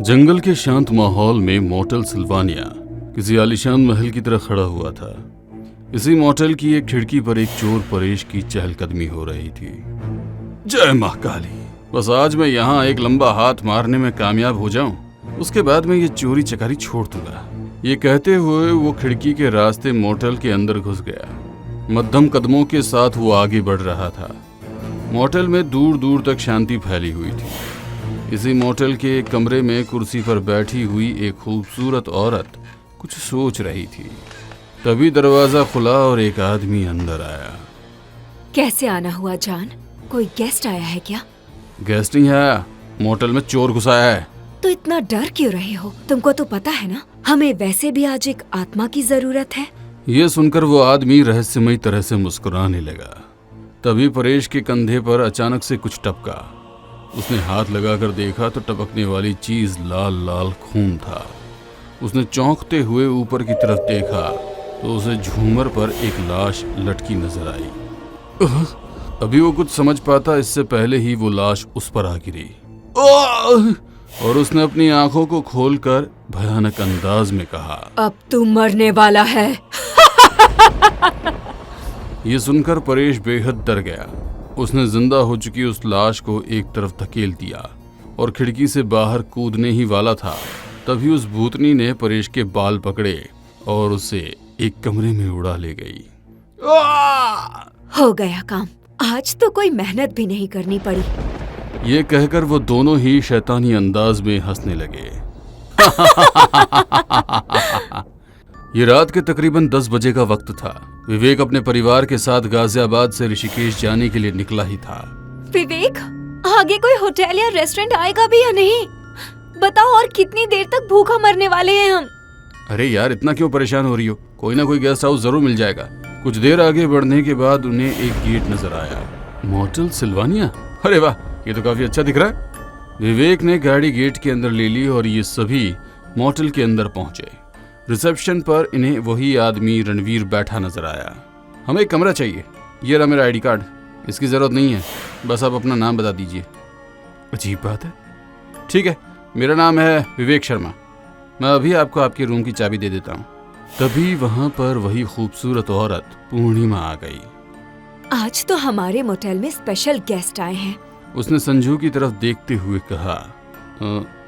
जंगल के शांत माहौल में मोटेल सिल्वानिया किसी आलीशान महल की तरह खड़ा हुआ था। इसी मोटेल की एक खिड़की पर एक चोर परेश की चहलकदमी हो रही थी। जय मां काली, बस आज मैं यहाँ एक लंबा हाथ मारने में कामयाब हो जाऊं, उसके बाद मैं ये चोरी चकारी छोड़ दूंगा। ये कहते हुए वो खिड़की के रास्ते मोटेल के अंदर घुस गया। मध्यम कदमों के साथ वो आगे बढ़ रहा था। मोटेल में दूर दूर तक शांति फैली हुई थी। इसी मोटेल के एक कमरे में कुर्सी पर बैठी हुई एक खूबसूरत औरत कुछ सोच रही थी। तभी दरवाजा खुला और एक आदमी अंदर आया। कैसे आना हुआ जान? कोई गेस्ट आया है क्या? गेस्ट नहीं आया, मोटेल में चोर घुसा है। तो इतना डर क्यों रहे हो? तुमको तो पता है ना, हमें वैसे भी आज एक आत्मा की जरूरत है। ये सुनकर वो आदमी रहस्यमयी तरह से मुस्कुराने लगा। तभी परेश के कंधे पर अचानक से कुछ टपका। उसने हाथ लगाकर देखा तो टपकने वाली चीज लाल लाल खून था। उसने चौंकते हुए ऊपर की तरफ देखा तो उसे झूमर पर एक लाश लटकी नजर आई। अभी वो कुछ समझ पाता इससे पहले ही वो लाश उस पर आ गिरी और उसने अपनी आंखों को खोलकर भयानक अंदाज में कहा, अब तू मरने वाला है। ये सुनकर परेश बेहद डर गया। उसने जिंदा हो चुकी उस लाश को एक तरफ धकेल दिया और खिड़की से बाहर कूदने ही वाला था। तभी उस भूतनी ने परेश के बाल पकड़े और उसे एक कमरे में उड़ा ले गई। हो गया काम, आज तो कोई मेहनत भी नहीं करनी पड़ी। ये कहकर वो दोनों ही शैतानी अंदाज में हंसने लगे। ये रात के तकरीबन 10 बजे का वक्त था। विवेक अपने परिवार के साथ गाजियाबाद से ऋषिकेश जाने के लिए निकला ही था। विवेक, आगे कोई होटल या रेस्टोरेंट आएगा भी या नहीं? बताओ, और कितनी देर तक भूखा मरने वाले हैं हम? अरे यार, इतना क्यों परेशान हो रही हो? कोई ना कोई गेस्ट हाउस जरूर मिल जाएगा। कुछ देर आगे बढ़ने के बाद उन्हें एक गेट नजर आया। मोटेल सिल्वानिया? अरे वाह, ये तो काफी अच्छा दिख रहा है। विवेक ने गाड़ी गेट के अंदर ले ली और ये सभी मोटेल के अंदर पहुंचे। रिसेप्शन पर इन्हें वही आदमी रणवीर बैठा नजर आया। हमें एक कमरा चाहिए। ये रहा मेरा आईडी कार्ड, इसकी जरूरत नहीं है, बस आप अपना नाम बता दीजिए। अजीब बात है। ठीक है, मेरा नाम है विवेक शर्मा। मैं अभी आपको आपके रूम की चाबी दे देता हूँ। तभी वहाँ पर वही खूबसूरत औरत पूर्णिमा आ गई। आज तो हमारे मोटेल में स्पेशल गेस्ट आए हैं। उसने संजू की तरफ देखते हुए कहा,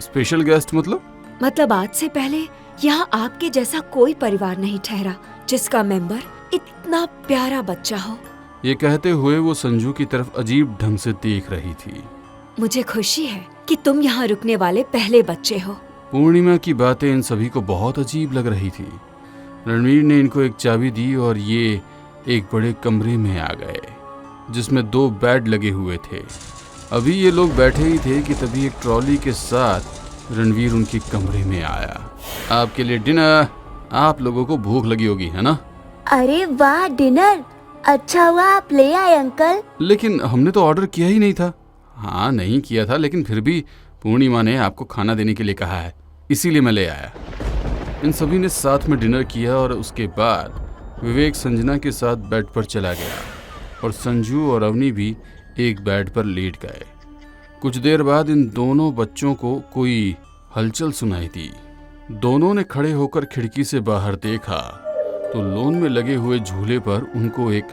स्पेशल गेस्ट मतलब आज से पहले यहाँ आपके जैसा कोई परिवार नहीं ठहरा जिसका मेंबर इतना प्यारा बच्चा हो। ये कहते हुए वो संजू की तरफ अजीब ढंग से देख रही थी। मुझे खुशी है कि तुम यहाँ रुकने वाले पहले बच्चे हो। पूर्णिमा की बातें इन सभी को बहुत अजीब लग रही थी। रणवीर ने इनको एक चाबी दी और ये एक बड़े कमरे में आ गए जिसमें 2 बेड लगे हुए थे। अभी ये लोग बैठे ही थे कि तभी एक ट्रॉली के साथ रणवीर उनके कमरे में आया। आपके लिए डिनर। आप लोगों को भूख लगी होगी, है ना? अरे वाह, डिनर! अच्छा हुआ आप ले आए अंकल। लेकिन हमने तो ऑर्डर किया ही नहीं था। हाँ, नहीं किया था, लेकिन फिर भी पूर्णिमा ने आपको खाना देने के लिए कहा है, इसीलिए मैं ले आया। इन सभी ने साथ में डिनर किया और उसके बाद विवेक संजना के साथ बेड पर चला गया और संजू और अवनी भी एक बेड पर लेट गए। कुछ देर बाद इन दोनों बच्चों को कोई हलचल सुनाई दी। दोनों ने खड़े होकर खिड़की से बाहर देखा तो लॉन में लगे हुए झूले पर उनको एक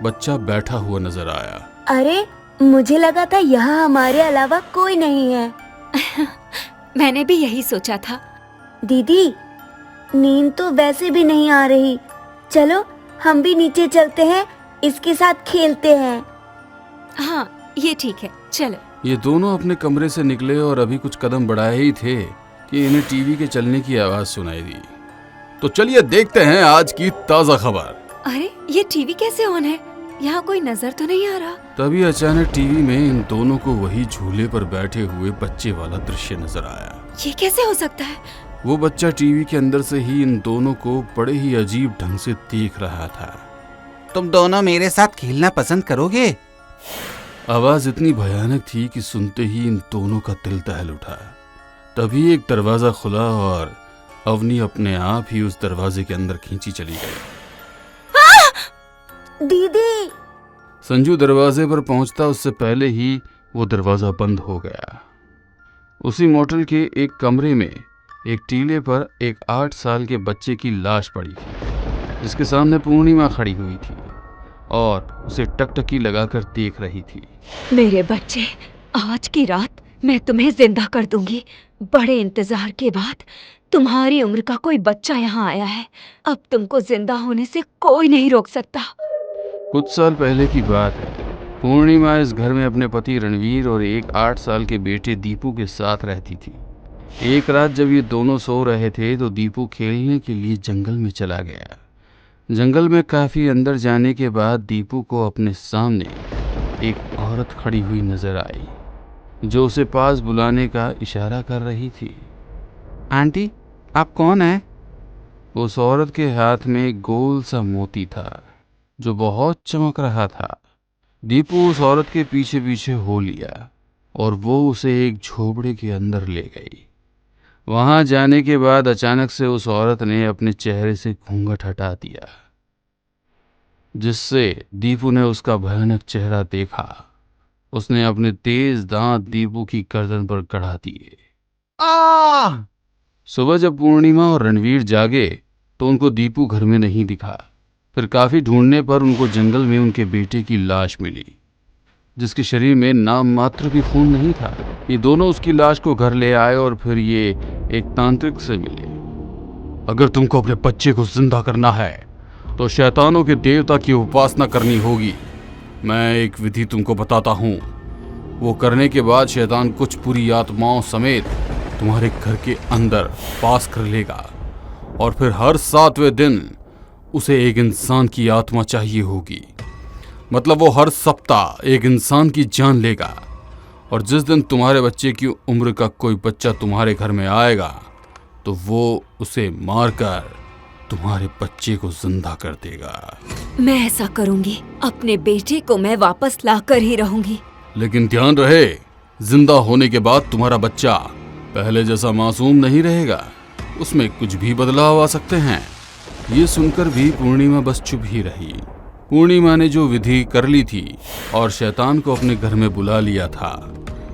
बच्चा बैठा हुआ नजर आया। अरे, मुझे लगा था यहाँ हमारे अलावा कोई नहीं है। मैंने भी यही सोचा था। दीदी, नींद तो वैसे भी नहीं आ रही। चलो हम भी नीचे चलते हैं, इसके साथ खेलते हैं। हाँ, ये ठीक है, चलो। ये दोनों अपने कमरे से निकले और अभी कुछ कदम बढ़ाए ही थे कि इन्हें टीवी के चलने की आवाज सुनाई दी। तो चलिए देखते हैं आज की ताजा खबर। अरे, ये टीवी कैसे ऑन है? यहाँ कोई नजर तो नहीं आ रहा। तभी अचानक टीवी में इन दोनों को वही झूले पर बैठे हुए बच्चे वाला दृश्य नजर आया। ये कैसे हो सकता है? वो बच्चा टीवी के अंदर से ही इन दोनों को बड़े ही अजीब ढंग से देख रहा था। तुम दोनों मेरे साथ खेलना पसंद करोगे? आवाज इतनी भयानक थी कि सुनते ही इन दोनों का दिल दहल उठा। तभी एक दरवाजा खुला और अवनी अपने आप ही उस दरवाजे के अंदर खींची चली गई। दीदी! संजू दरवाजे पर पहुंचता उससे पहले ही वो दरवाजा बंद हो गया। उसी मोटल के एक कमरे में एक टीले पर एक 8 साल के बच्चे की लाश पड़ी थी, जिसके सामने पूर्णिमा खड़ी हुई थी और उसे टकटकी लगाकर देख रही थी। मेरे बच्चे, आज की रात मैं तुम्हें जिंदा कर दूंगी। बड़े इंतजार के बाद तुम्हारी उम्र का कोई बच्चा यहाँ आया है। अब तुमको जिंदा होने से कोई नहीं रोक सकता। कुछ साल पहले की बात है। पूर्णिमा इस घर में अपने पति रणवीर और एक 8 साल के बेटे दीपू के साथ रहती थी। एक रात जब ये दोनों सो रहे थे तो दीपू खेलने के लिए जंगल में चला गया। जंगल में काफ़ी अंदर जाने के बाद दीपू को अपने सामने एक औरत खड़ी हुई नजर आई, जो उसे पास बुलाने का इशारा कर रही थी। आंटी, आप कौन हैं? उस औरत के हाथ में एक गोल सा मोती था जो बहुत चमक रहा था। दीपू उस औरत के पीछे पीछे हो लिया और वो उसे एक झोपड़े के अंदर ले गई। वहां जाने के बाद अचानक से उस औरत ने अपने चेहरे से घूंघट हटा दिया, जिससे दीपू ने उसका भयानक चेहरा देखा। उसने अपने तेज दांत दीपू की गर्दन पर गड़ा दिए। सुबह जब पूर्णिमा और रणवीर जागे तो उनको दीपू घर में नहीं दिखा। फिर काफी ढूंढने पर उनको जंगल में उनके बेटे की लाश मिली, जिसके शरीर में नाम मात्र भी खून नहीं था। ये दोनों उसकी लाश को घर ले आए और फिर ये एक तांत्रिक से मिले। अगर तुमको अपने बच्चे को जिंदा करना है तो शैतानों के देवता की उपासना करनी होगी। मैं एक विधि तुमको बताता हूँ। वो करने के बाद शैतान कुछ बुरी आत्माओं समेत तुम्हारे घर के अंदर पास कर लेगा और फिर हर 7वें दिन उसे एक इंसान की आत्मा चाहिए होगी। मतलब वो हर सप्ताह एक इंसान की जान लेगा और जिस दिन तुम्हारे बच्चे की उम्र का कोई बच्चा तुम्हारे घर में आएगा तो वो उसे मारकर तुम्हारे बच्चे को जिंदा कर देगा। मैं ऐसा करूंगी। अपने बेटे को मैं वापस लाकर ही रहूंगी। लेकिन ध्यान रहे, जिंदा होने के बाद तुम्हारा बच्चा पहले जैसा मासूम नहीं रहेगा। उसमें कुछ भी बदलाव आ सकते हैं। ये सुनकर भी पूर्णिमा बस चुप ही रही। पूर्णिमा ने जो विधि कर ली थी और शैतान को अपने घर में बुला लिया था।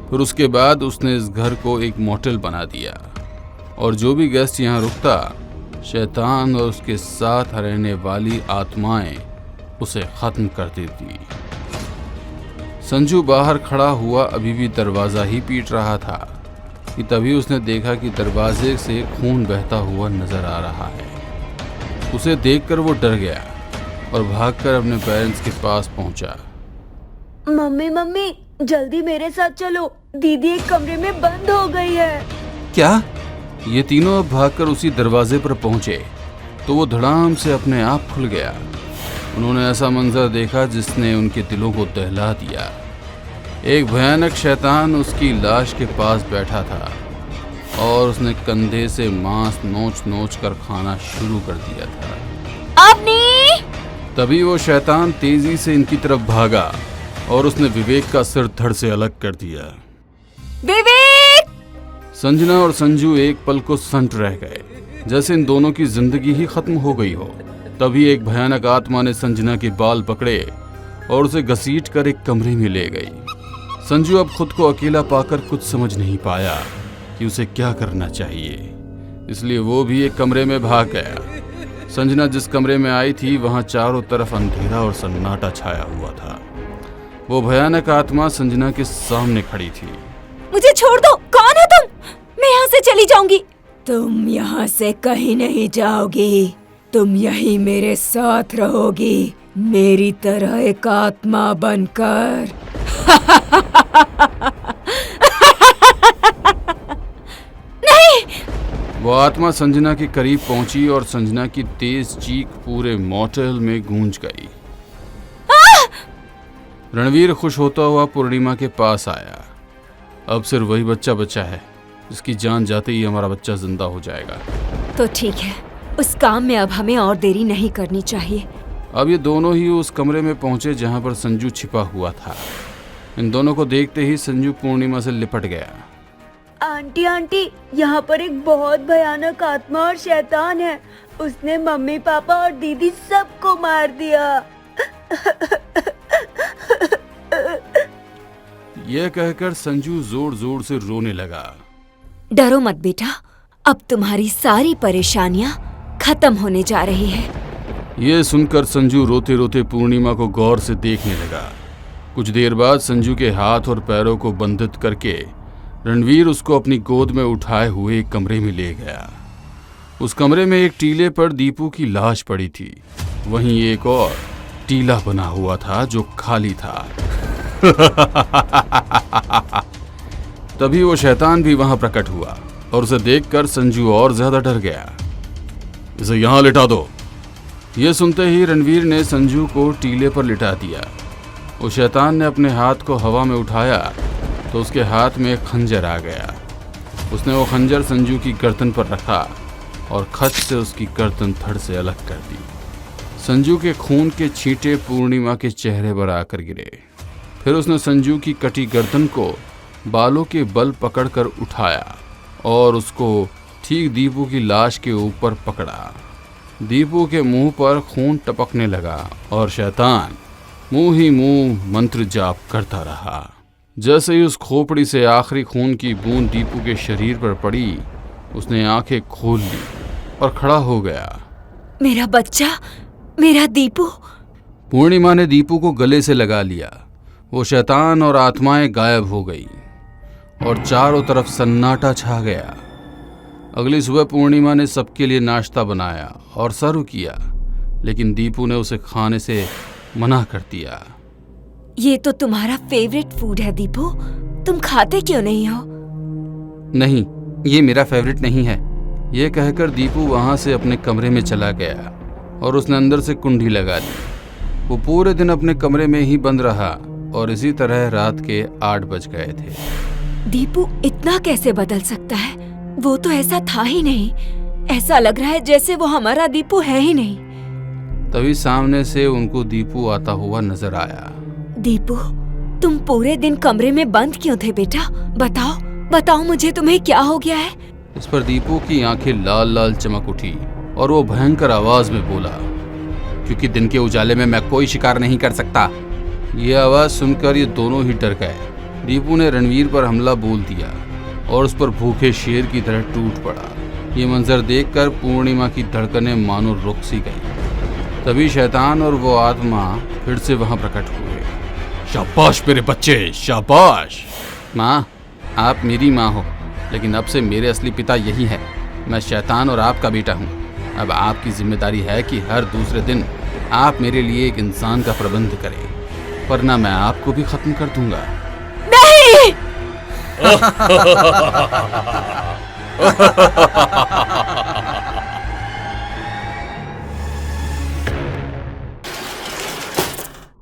फिर उसके बाद उसने इस घर को एक मोटेल बना दिया और जो भी गेस्ट यहाँ रुकता, शैतान और उसके साथ रहने वाली आत्माएं उसे खत्म कर देती। संजू बाहर खड़ा हुआ अभी भी दरवाजा ही पीट रहा था कि तभी उसने देखा कि दरवाजे से खून बहता हुआ नजर आ रहा है। उसे देखकर वो डर गया और भागकर अपने पेरेंट्स के पास पहुंचा। मम्मी मम्मी, जल्दी मेरे साथ चलो, दीदी एक कमरे में बंद हो गई है। क्या? ये तीनों अब भागकर उसी दरवाजे पर पहुंचे तो वो धड़ाम से अपने आप खुल गया। उन्होंने ऐसा मंजर देखा जिसने उनके दिलों को दहला दिया। एक भयानक शैतान उसकी लाश के पास बैठा था और उसने कंधे से मांस नोच नोच कर खाना शुरू कर दिया था। अवनी! तभी वो शैतान तेजी से इनकी तरफ भागा और उसने विवेक का सिर धड़ से अलग कर दिया। विवेक! संजना और संजू एक पल को संट रह गए, जैसे इन दोनों की जिंदगी ही खत्म हो गई हो। तभी एक भयानक आत्मा ने संजना के बाल पकड़े और उसे घसीट कर एक कमरे में ले गई। संजू अब खुद को अकेला पाकर कुछ समझ नहीं पाया कि उसे क्या करना चाहिए, इसलिए वो भी एक कमरे में भाग गया। संजना जिस कमरे में आई थी वहां चारों तरफ अंधेरा और सन्नाटा छाया हुआ था। वो भयानक आत्मा संजना के सामने खड़ी थी। मुझे छोड़ दो। कौन हो तुम? मैं यहाँ से चली जाऊंगी। तुम यहाँ से कहीं नहीं जाओगी। तुम यहीं मेरे साथ रहोगी, मेरी तरह एक आत्मा बनकर। नहीं! वो आत्मा संजना के करीब पहुंची और संजना की तेज चीख पूरे मोटेल में गूंज गई। रणवीर खुश होता हुआ पूर्णिमा के पास आया। अब सिर्फ वही बच्चा बचा है, जिसकी जान जाते ही हमारा बच्चा जिंदा हो जाएगा। तो ठीक है, उस काम में अब हमें और देरी नहीं करनी चाहिए। अब ये दोनों ही उस कमरे में पहुंचे जहां पर संजू छिपा हुआ था। इन दोनों को देखते ही संजू पूर्णिमा से लिपट गया। आंटी आंटी, यहाँ पर एक बहुत भयानक आत्मा और शैतान है। उसने मम्मी पापा और दीदी सबको मार दिया। यह कहकर संजू जोर जोर से रोने लगा डरो मत बेटा, अब तुम्हारी सारी परेशानियां खत्म होने जा रही है। ये सुनकर संजू रोते रोते पूर्णिमा को गौर से देखने लगा। कुछ देर बाद संजू के हाथ और पैरों को बंधित करके रणवीर उसको अपनी गोद में उठाए हुए एक कमरे में ले गया। उस कमरे में एक टीले पर दीपू की लाश पड़ी थी। वहीं एक और टीला बना हुआ था जो खाली था। तभी वो शैतान भी वहां प्रकट हुआ और उसे देखकर संजू और ज्यादा डर गया। इसे यहां लिटा दो। ये सुनते ही रणवीर ने संजू को टीले पर लिटा दिया। उस शैतान ने अपने हाथ को हवा में उठाया तो उसके हाथ में एक खंजर आ गया। उसने वो खंजर संजू की गर्दन पर रखा और खच से उसकी गर्दन धड़ से अलग कर दी। संजू के खून के छींटे पूर्णिमा के चेहरे पर आकर गिरे। फिर उसने संजू की कटी गर्दन को बालों के बल पकड़कर उठाया और उसको ठीक दीपू की लाश के ऊपर पकड़ा। दीपू के मुंह पर खून टपकने लगा और शैतान मुंह ही मुंह मंत्र जाप करता रहा। जैसे ही उस खोपड़ी से आखिरी खून की बूंद दीपू के शरीर पर पड़ी, उसने आंखें खोल ली और खड़ा हो गया। मेरा बच्चा, मेरा दीपू। पूर्णिमा ने दीपू को गले से लगा लिया। वो शैतान और आत्माएं गायब हो गई और चारों तरफ सन्नाटा छा गया। अगली सुबह पूर्णिमा ने सबके लिए नाश्ता बनाया और सर्व किया, लेकिन दीपू ने उसे खाने से मना कर दिया। ये तो तुम्हारा फेवरेट फूड है दीपू, तुम खाते क्यों नहीं हो? नहीं, ये मेरा फेवरेट नहीं है। ये कहकर दीपू वहां से अपने कमरे में चला गया और उसने अंदर से कुंडी लगा ली। वो पूरे दिन अपने कमरे में ही बंद रहा और इसी तरह रात के 8 बज गए थे। दीपू इतना कैसे बदल सकता है? वो तो ऐसा था ही नहीं। ऐसा लग रहा है जैसे वो हमारा दीपू है ही नहीं। तभी सामने से उनको दीपू आता हुआ नजर आया। दीपू, तुम पूरे दिन कमरे में बंद क्यों थे बेटा? बताओ बताओ मुझे, तुम्हें क्या हो गया है? इस पर दीपू की आंखें लाल लाल चमक उठी और वो भयंकर आवाज में बोला, क्योंकि दिन के उजाले में मैं कोई शिकार नहीं कर सकता। ये आवाज सुनकर ये दोनों ही डर गए। दीपू ने रणवीर पर हमला बोल दिया और उस पर भूखे शेर की तरह टूट पड़ा। ये मंजर देखकर पूर्णिमा की धड़कनें मानो रुक सी गई। तभी शैतान और वो आत्मा फिर से वहां प्रकट हुए। शाबाश मेरे बच्चे, शाबाश। माँ, आप मेरी माँ हो, लेकिन अब से मेरे असली पिता यही है। मैं शैतान और आपका बेटा हूँ। अब आपकी जिम्मेदारी है कि हर दूसरे दिन आप मेरे लिए एक इंसान का प्रबंध करें, वरना मैं आपको भी खत्म कर दूंगा। नहीं!